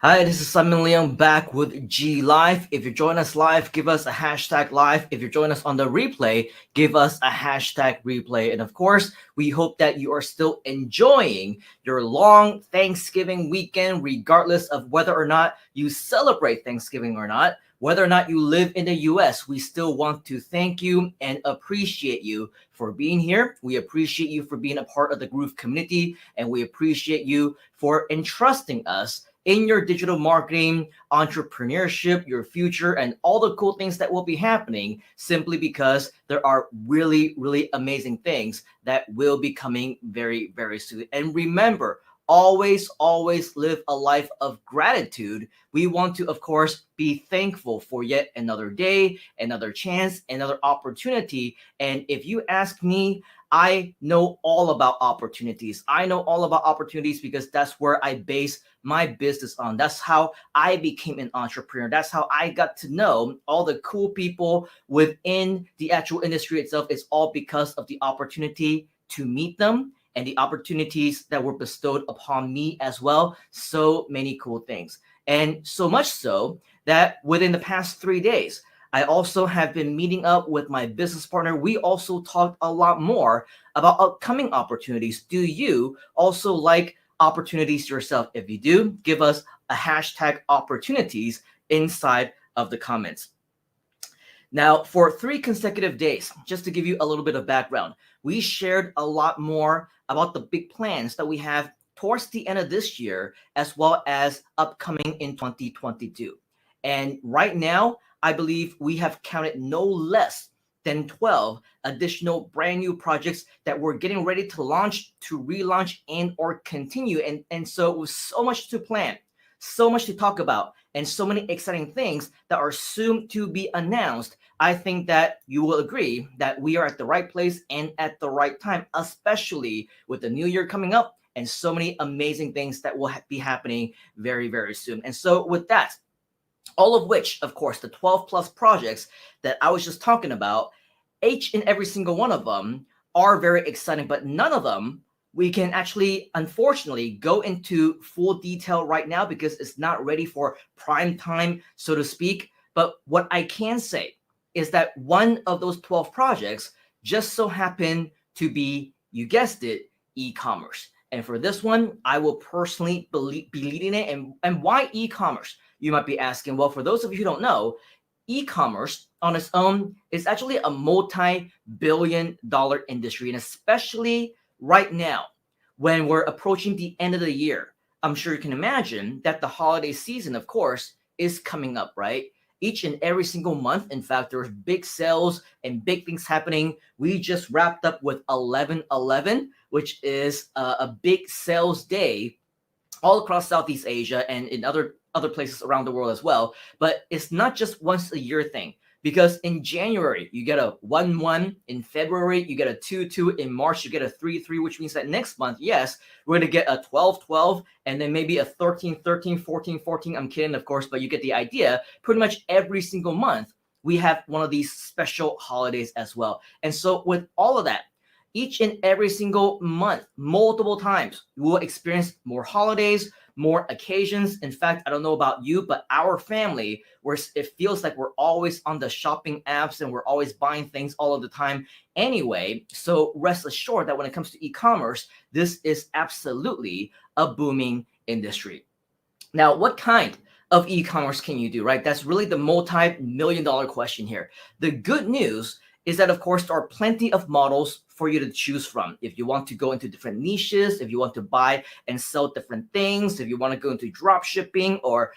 Hi, this is Simon Leon back with G Live. If you're joining us live, give us a hashtag live. If you're joining us on the replay, give us a hashtag replay. And of course, we hope that you are still enjoying your long Thanksgiving weekend, regardless of whether or not you celebrate Thanksgiving or not. Whether or not you live in the US, we still want to thank you and appreciate you for being here. We appreciate you for being a part of the Groove community, and we appreciate you for entrusting us in your digital marketing, entrepreneurship, your future, and all the cool things that will be happening simply because there are really, really amazing things that will be coming very, very soon. And remember, always, always live a life of gratitude. We want to, of course, be thankful for yet another day, another chance, another opportunity. And if you ask me, I know all about opportunities. I know all about opportunities because that's where I base my business on. That's how I became an entrepreneur. That's how I got to know all the cool people within the actual industry itself. It's all because of the opportunity to meet them and the opportunities that were bestowed upon me as well. So many cool things. And so much so that within the past 3 days, I also have been meeting up with my business partner. We also talked a lot more about upcoming opportunities. Do you also like opportunities yourself? If you do, give us a hashtag opportunities inside of the comments. Now, for 3 consecutive days, just to give you a little bit of background, we shared a lot more about the big plans that we have towards the end of this year, as well as upcoming in 2022. And right now, I believe we have counted no less than 12 additional brand new projects that we're getting ready to launch, to relaunch, and or continue. And so it was so much to plan, so much to talk about, and so many exciting things that are soon to be announced. I think that you will agree that we are at the right place and at the right time, especially with the new year coming up and so many amazing things that will be happening very, very soon. And so with that, all of which, of course, the 12 plus projects that I was just talking about, each and every single one of them are very exciting, but none of them we can actually, unfortunately, go into full detail right now because it's not ready for prime time, so to speak. But what I can say is that one of those 12 projects just so happened to be, you guessed it, e-commerce. And for this one, I will personally be leading it. And why e-commerce? You might be asking, well, for those of you who don't know, e-commerce on its own is actually a multi-billion-dollar industry. And especially right now, when we're approaching the end of the year, I'm sure you can imagine that the holiday season, of course, is coming up, right? Each and every single month. In fact, there's big sales and big things happening. We just wrapped up with 11/11, which is a big sales day all across Southeast Asia and in other places around the world as well. But it's not just once a year thing, because in January you get a 1/1, in February you get a 2/2, in March you get a 3/3, which means that next month, yes, we're going to get a 12/12, and then maybe a 13/13, 14/14. I'm kidding, of course, but you get the idea. Pretty much every single month we have one of these special holidays as well. And so with all of that, each and every single month, multiple times, you will experience more holidays, more occasions. In fact, I don't know about you, but our family, where it feels like we're always on the shopping apps and we're always buying things all of the time anyway. So rest assured that when it comes to e-commerce, this is absolutely a booming industry. Now, what kind of e-commerce can you do, right? That's really the multi-million-dollar question here. The good news is that, of course, there are plenty of models for you to choose from. If you want to go into different niches, if you want to buy and sell different things, if you want to go into drop shipping or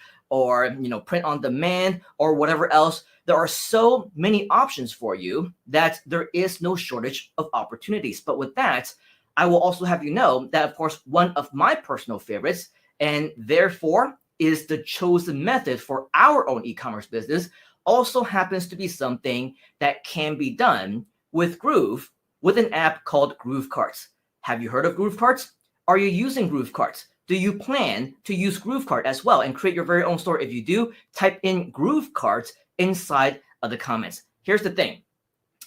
print on demand or whatever else, there are so many options for you that there is no shortage of opportunities. But with that, I will also have you know that, of course, one of my personal favorites, and therefore is the chosen method for our own e-commerce business, also happens to be something that can be done with Groove, with an app called GrooveKart. Have you heard of GrooveKart? Are you using GrooveKart? Do you plan to use GrooveKart as well and create your very own store? If you do, type in GrooveKart inside of the comments. Here's the thing.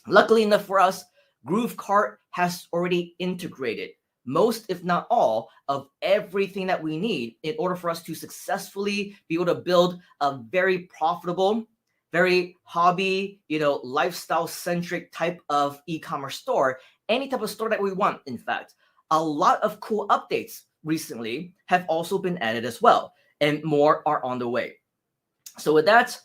Luckily enough for us, GrooveKart has already integrated most, if not all, of everything that we need in order for us to successfully be able to build a very profitable, very hobby, lifestyle centric type of e-commerce store, any type of store that we want. In fact, a lot of cool updates recently have also been added as well, and more are on the way. So with that,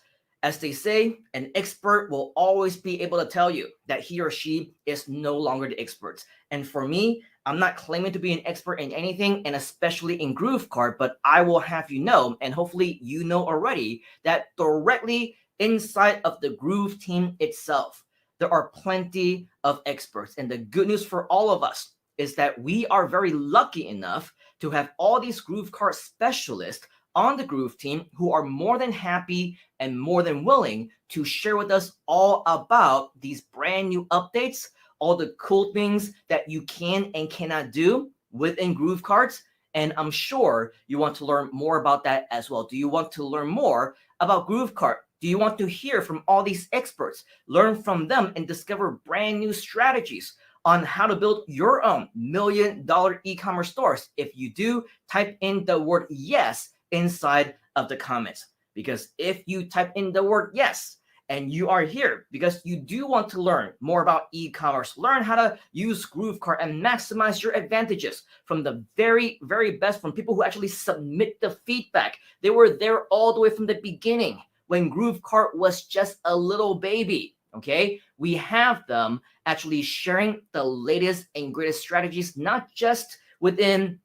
as they say, an expert will always be able to tell you that he or she is no longer the expert. And for me, I'm not claiming to be an expert in anything, and especially in GrooveKart, but I will have you know, and hopefully you know already, that directly inside of the Groove team itself, there are plenty of experts. And the good news for all of us is that we are very lucky enough to have all these GrooveKart specialists on the Groove team who are more than happy and more than willing to share with us all about these brand new updates, all the cool things that you can and cannot do within GrooveKart. And I'm sure you want to learn more about that as well. Do you want to learn more about GrooveKart? Do you want to hear from all these experts, learn from them, and discover brand new strategies on how to build your own $1 million e-commerce stores? If you do, type in the word yes inside of the comments. Because if you type in the word yes and you are here because you do want to learn more about e-commerce, learn how to use GrooveKart and maximize your advantages from the very, very best, from people who actually submit the feedback. They were there all the way from the beginning when GrooveKart was just a little baby. Okay, we have them actually sharing the latest and greatest strategies, not just within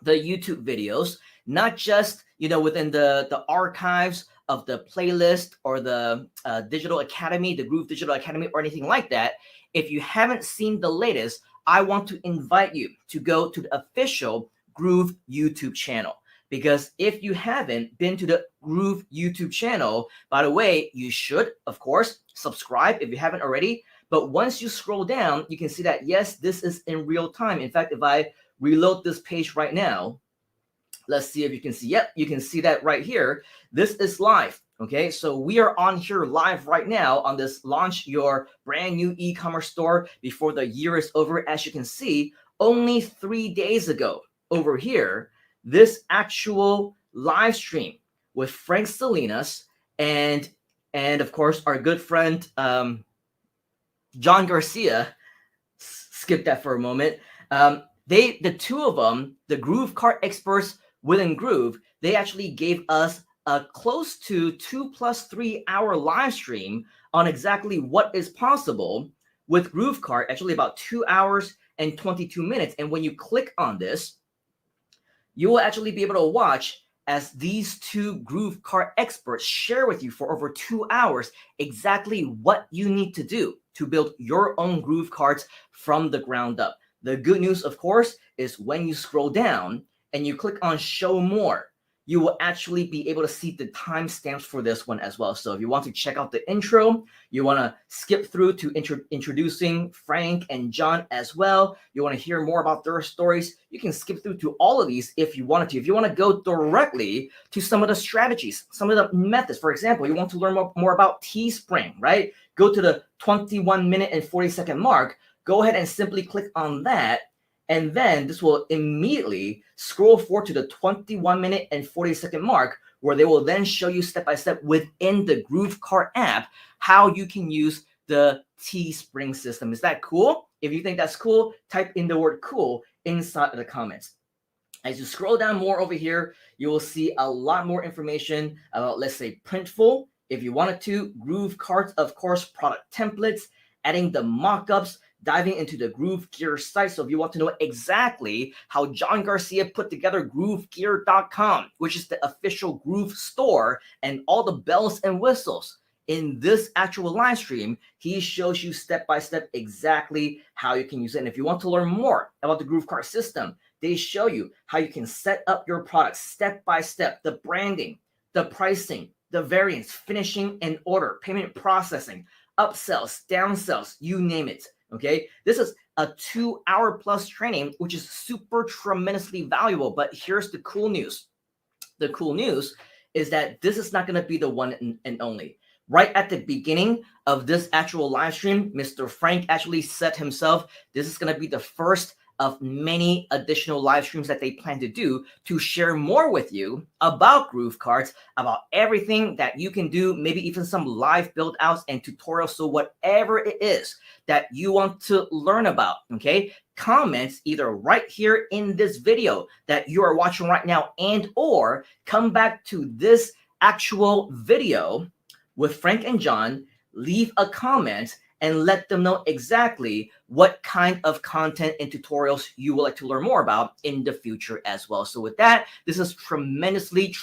the YouTube videos, not just within the archives of the playlist or the digital academy, the Groove Digital Academy, or anything like that. If you haven't seen the latest, I want to invite you to go to the official Groove YouTube channel. Because if you haven't been to the Groove YouTube channel, by the way, you should, of course, subscribe if you haven't already. But once you scroll down, you can see that, yes, this is in real time. In fact, if I reload this page right now, let's see if you can see. Yep, you can see that right here. This is live. Okay, so we are on here live right now on this Launch Your Brand New E-commerce Store Before the Year is Over. As you can see, only 3 days ago over here, this actual live stream with Frank Salinas and of course our good friend John Garcia. Skip that for a moment. The two of them, the GrooveKart experts within Groove, they actually gave us a close to 2+3 hour live stream on exactly what is possible with GrooveKart, actually about 2 hours and 22 minutes. And when you click on this, you will actually be able to watch as these two GrooveKart experts share with you for over 2 hours exactly what you need to do to build your own GrooveKarts from the ground up. The good news, of course, is when you scroll down and you click on show more, you will actually be able to see the timestamps for this one as well. So if you want to check out the intro, you want to skip through to introducing Frank and John as well, you want to hear more about their stories, you can skip through to all of these if you wanted to. If you want to go directly to some of the strategies, some of the methods, for example, you want to learn more about Teespring, right? Go to the 21 minute and 40-second mark, go ahead and simply click on that. And then this will immediately scroll forward to the 21 minute and 40-second mark, where they will then show you step by step within the GrooveKart app how you can use the Teespring system. Is that cool? If you think that's cool, type in the word cool inside of the comments. As you scroll down more over here, you will see a lot more information about, let's say, Printful. If you wanted to, GrooveKart, of course, product templates, adding the mockups, diving into the Groove Gear site. So if you want to know exactly how John Garcia put together GrooveGear.com, which is the official Groove store, and all the bells and whistles, in this actual live stream, he shows you step by step exactly how you can use it. And if you want to learn more about the GrooveKart system, they show you how you can set up your products step by step, the branding, the pricing, the variants, finishing and order, payment processing, upsells, downsells, you name it. Okay, this is a 2 hour plus training, which is super tremendously valuable. But here's the cool news. The cool news is that this is not going to be the one and only. Right at the beginning of this actual live stream, Mr. Frank actually said himself, this is going to be the first of many additional live streams that they plan to do to share more with you about GrooveKart, about everything that you can do, maybe even some live build outs and tutorials. So whatever it is that you want to learn about, okay, comments either right here in this video that you are watching right now, and or come back to this actual video with Frank and John, leave a comment and let them know exactly what kind of content and tutorials you would like to learn more about in the future as well. So with that, this is tremendously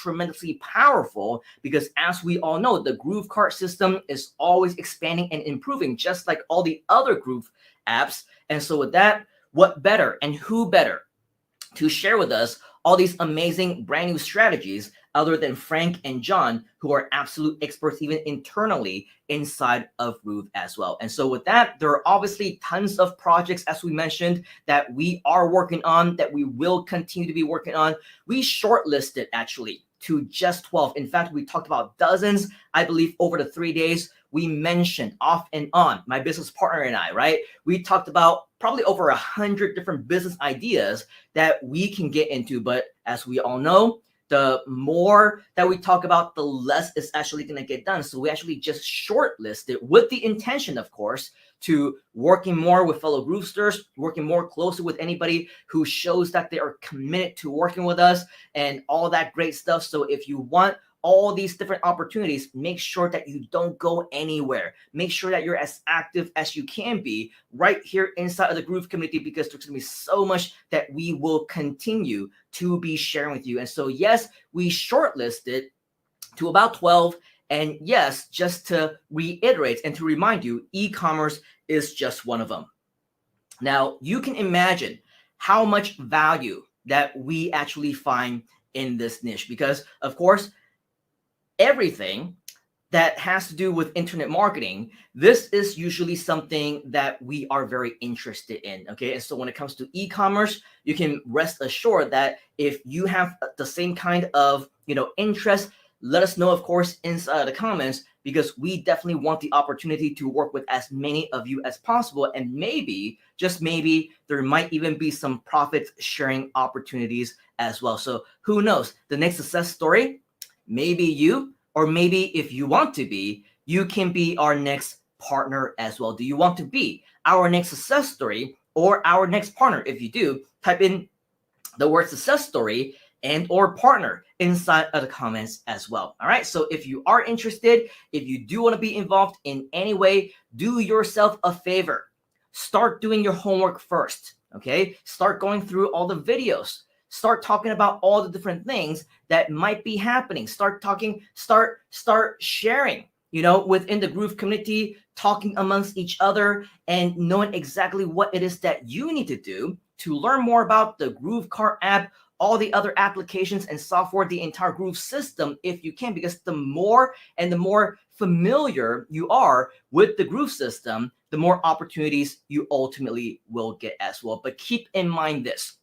powerful, because as we all know, the GrooveKart system is always expanding and improving, just like all the other Groove apps. And so with that, what better and who better to share with us all these amazing brand new strategies other than Frank and John, who are absolute experts even internally inside of Groove as well. And so with that, there are obviously tons of projects, as we mentioned, that we are working on, that we will continue to be working on. We shortlisted actually to just 12. In fact, we talked about dozens, I believe, over the 3 days. We mentioned off and on, my business partner and I, right? We talked about probably over 100 different business ideas that we can get into. But as we all know, the more that we talk about, the less is actually going to get done. So we actually just shortlisted with the intention, of course, to working more with fellow Groovesters, working more closely with anybody who shows that they are committed to working with us and all that great stuff. So if you want all these different opportunities, make sure that you don't go anywhere. Make sure that you're as active as you can be right here inside of the Groove community, because there's going to be so much that we will continue to be sharing with you. And so, yes, we shortlisted to about 12. And yes, just to reiterate and to remind you, e-commerce is just one of them. Now, you can imagine how much value that we actually find in this niche, because, of course, everything that has to do with internet marketing, this is usually something that we are very interested in, okay? And so when it comes to e-commerce, you can rest assured that if you have the same kind of, interest, let us know, of course, inside the comments, because we definitely want the opportunity to work with as many of you as possible. And maybe, just maybe, there might even be some profit sharing opportunities as well. So who knows? The next success story, maybe you, or maybe if you want to be, you can be our next partner as well. Do you want to be our next success story or our next partner? If you do, type in the word success story and or partner inside of the comments as well. All right. So if you are interested, if you do want to be involved in any way, do yourself a favor. Start doing your homework first. Okay. Start going through all the videos. Start talking about all the different things that might be happening. Start talking, start sharing, within the Groove community, talking amongst each other and knowing exactly what it is that you need to do to learn more about the GrooveKart app, all the other applications and software, the entire Groove system, if you can, because the more and the more familiar you are with the Groove system, the more opportunities you ultimately will get as well. But keep in mind this.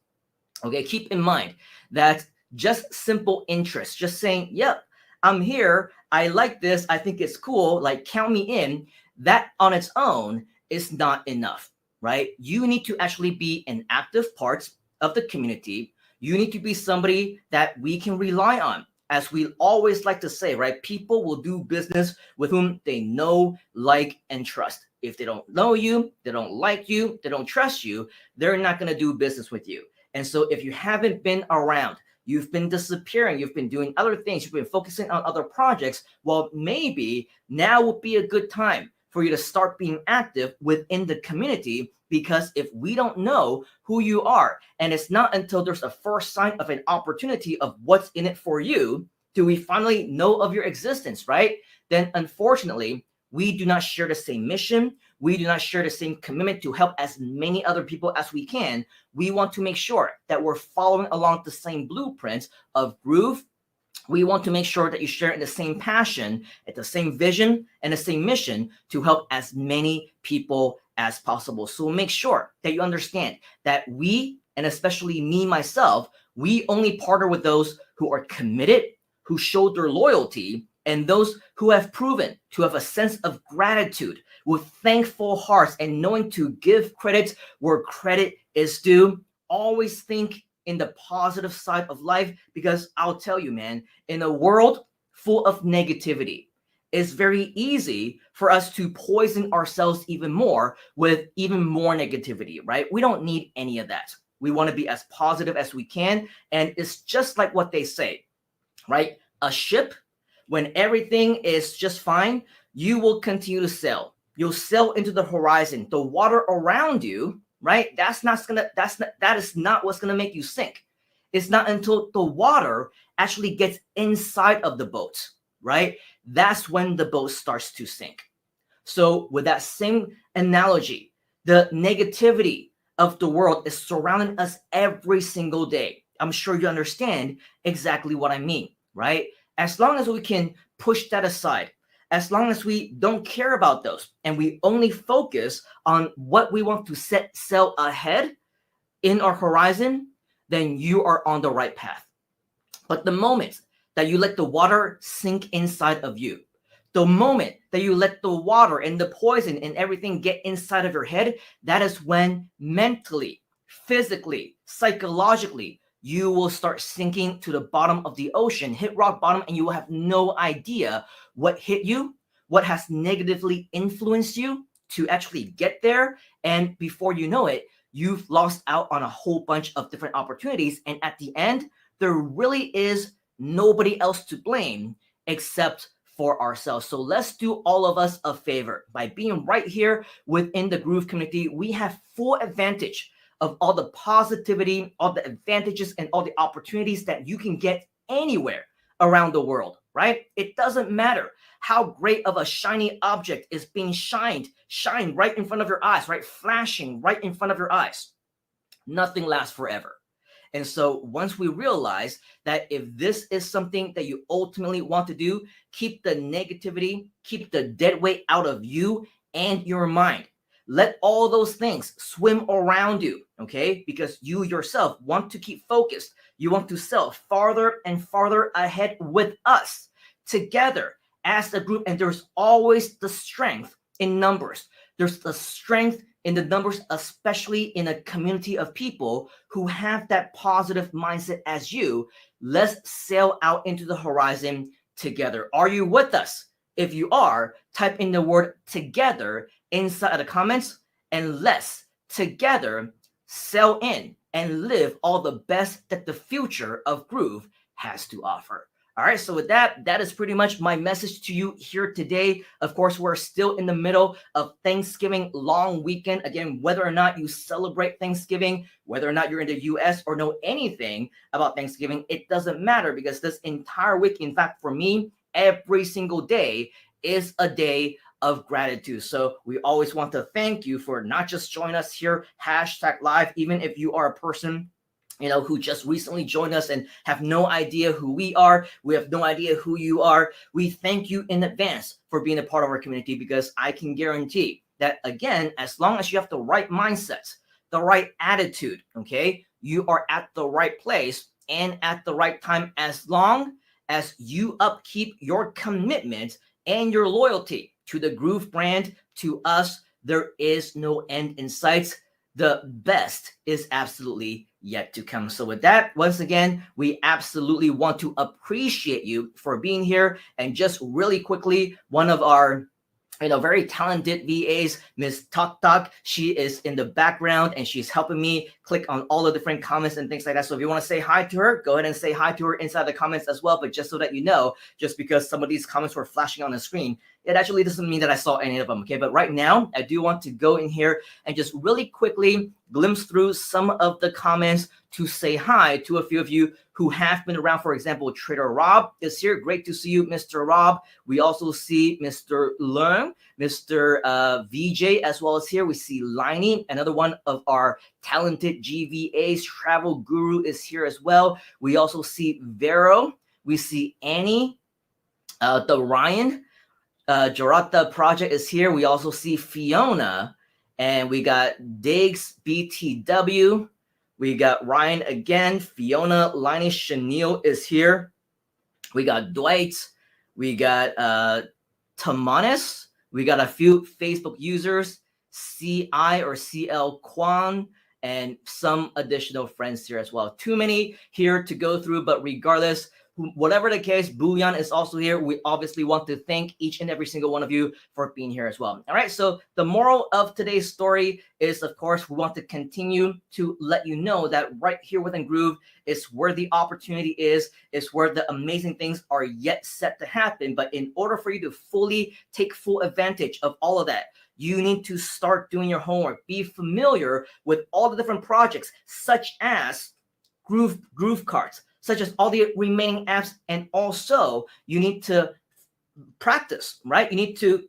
Okay, keep in mind that just simple interest, just saying, yep, I'm here, I like this, I think it's cool, like count me in, that on its own is not enough, right? You need to actually be an active part of the community. You need to be somebody that we can rely on. As we always like to say, right? People will do business with whom they know, like, and trust. If they don't know you, they don't like you, they don't trust you, they're not going to do business with you. And so if you haven't been around, you've been disappearing, you've been doing other things, you've been focusing on other projects, well, maybe now would be a good time for you to start being active within the community, because if we don't know who you are, and it's not until there's a first sign of an opportunity of what's in it for you, do we finally know of your existence, right? Then unfortunately, we do not share the same mission. We do not share the same commitment to help as many other people as we can. We want to make sure that we're following along the same blueprint of Groove. We want to make sure that you share in the same passion, at the same vision, and the same mission to help as many people as possible. So make sure that you understand that we, and especially me, myself, we only partner with those who are committed, who show their loyalty, and those who have proven to have a sense of gratitude with thankful hearts and knowing to give credit where credit is due. always think in the positive side of life, because I'll tell you, man, in a world full of negativity, it's very easy for us to poison ourselves even more with even more negativity, right? We don't need any of that. We want to be as positive as we can. And it's just like what they say, right? A ship, when everything is just fine, you will continue to sail. You'll sail into the horizon. The water around you, right? That is not what's gonna make you sink. It's not until the water actually gets inside of the boat, right? That's when the boat starts to sink. So with that same analogy, the negativity of the world is surrounding us every single day. I'm sure you understand exactly what I mean, right? As long as we can push that aside, as long as we don't care about those and we only focus on what we want to sell ahead in our horizon, then you are on the right path. But the moment that you let the water sink inside of you, the moment that you let the water and the poison and everything get inside of your head, that is when mentally, physically, psychologically, you will start sinking to the bottom of the ocean, hit rock bottom, and you will have no idea what hit you, what has negatively influenced you to actually get there. And before you know it, you've lost out on a whole bunch of different opportunities. And at the end, there really is nobody else to blame except for ourselves. So let's do all of us a favor. By being right here within the Groove community, we have full advantage of all the positivity, all the advantages, and all the opportunities that you can get anywhere around the world, right? It doesn't matter how great of a shiny object is being shined right in front of your eyes, right? Flashing right in front of your eyes. Nothing lasts forever. And so once we realize that if this is something that you ultimately want to do, keep the negativity, keep the dead weight out of you and your mind. Let all those things swim around you, okay? Because you yourself want to keep focused. You want to sell farther and farther ahead with us together as a group. And there's always the strength in numbers. There's the strength in the numbers, especially in a community of people who have that positive mindset as you. Let's sail out into the horizon together. Are you with us? If you are, type in the word together inside the comments, and let's together sail in and live all the best that the future of Groove has to offer. All right, so with that, that is pretty much my message to you here today. Of course, we're still in the middle of Thanksgiving long weekend. Again, whether or not you celebrate Thanksgiving, whether or not you're in the US or know anything about Thanksgiving, it doesn't matter, because this entire week, in fact, for me, every single day is a day of gratitude. So we always want to thank you for not just joining us here, #live, even if you are a person who just recently joined us and have no idea who we are. We have no idea who you are. We thank you in advance for being a part of our community, because I can guarantee that, again, as long as you have the right mindset, the right attitude, okay, you are at the right place and at the right time, as long as you upkeep your commitment and your loyalty to the Groove brand, to us. There is no end in sight. The best is absolutely yet to come. So with that, once again, we absolutely want to appreciate you for being here. And just really quickly, one of our very talented VAs, Miss Tok Tok. She is in the background and she's helping me click on all the different comments and things like that. So if you want to say hi to her, go ahead and say hi to her inside the comments as well. But just so that you know, just because some of these comments were flashing on the screen, it actually doesn't mean that I saw any of them, okay? But right now, I do want to go in here and just really quickly glimpse through some of the comments to say hi to a few of you who have been around. For example, Trader Rob is here. Great to see you, Mr. Rob. We also see Mr. Leung, Mr. VJ as well as here. We see Liney, another one of our talented GVAs. Travel Guru is here as well. We also see Vero. We see Annie, the Ryan. Jarata Project is here. We also see Fiona, and we got Diggs BTW. We got Ryan again. Fiona, Liney, Chenille is here. We got Dwight. We got Tamanis. We got a few Facebook users, CI or CL Kwan, and some additional friends here as well. Too many here to go through, but regardless, whatever the case, Booyan is also here. We obviously want to thank each and every single one of you for being here as well. All right, so the moral of today's story is, of course, we want to continue to let you know that right here within Groove is where the opportunity is where the amazing things are yet set to happen. But in order for you to fully take full advantage of all of that, you need to start doing your homework. Be familiar with all the different projects, such as GrooveKart, such as all the remaining apps. And also you need to practice, right? You need to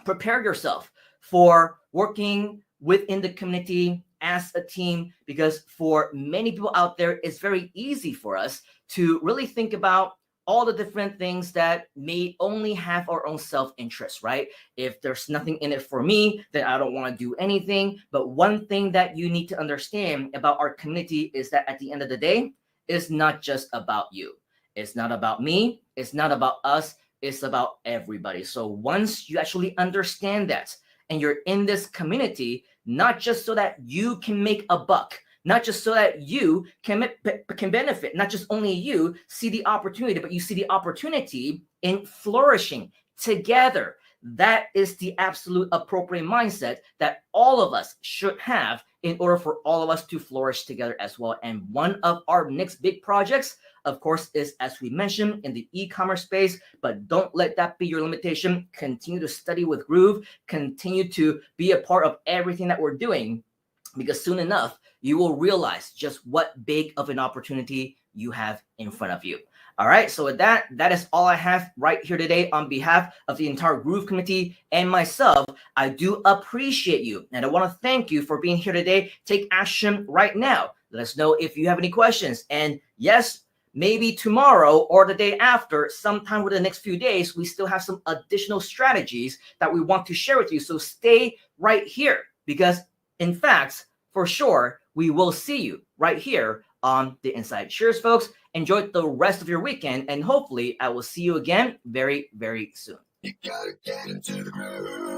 prepare yourself for working within the community as a team, because for many people out there, it's very easy for us to really think about all the different things that may only have our own self-interest, right? If there's nothing in it for me, then I don't want to do anything. But one thing that you need to understand about our community is that at the end of the day, it's not just about you. It's not about me. It's not about us. It's about everybody. So once you actually understand that, and you're in this community, not just so that you can make a buck, not just so that you can benefit, not just only you see the opportunity, but you see the opportunity in flourishing together. That is the absolute appropriate mindset that all of us should have in order for all of us to flourish together as well. And one of our next big projects, of course, is, as we mentioned, in the e-commerce space. But don't let that be your limitation. Continue to study with Groove. Continue to be a part of everything that we're doing, because soon enough, you will realize just what big of an opportunity you have in front of you. All right, so with that, that is all I have right here today on behalf of the entire Groove community and myself. I do appreciate you, and I want to thank you for being here today. Take action right now. Let us know if you have any questions. And yes, maybe tomorrow or the day after, sometime within the next few days, we still have some additional strategies that we want to share with you. So stay right here, because in fact, for sure, we will see you right here on the inside. Cheers, folks. Enjoy the rest of your weekend, and hopefully I will see you again very, very soon. You gotta get into the groove.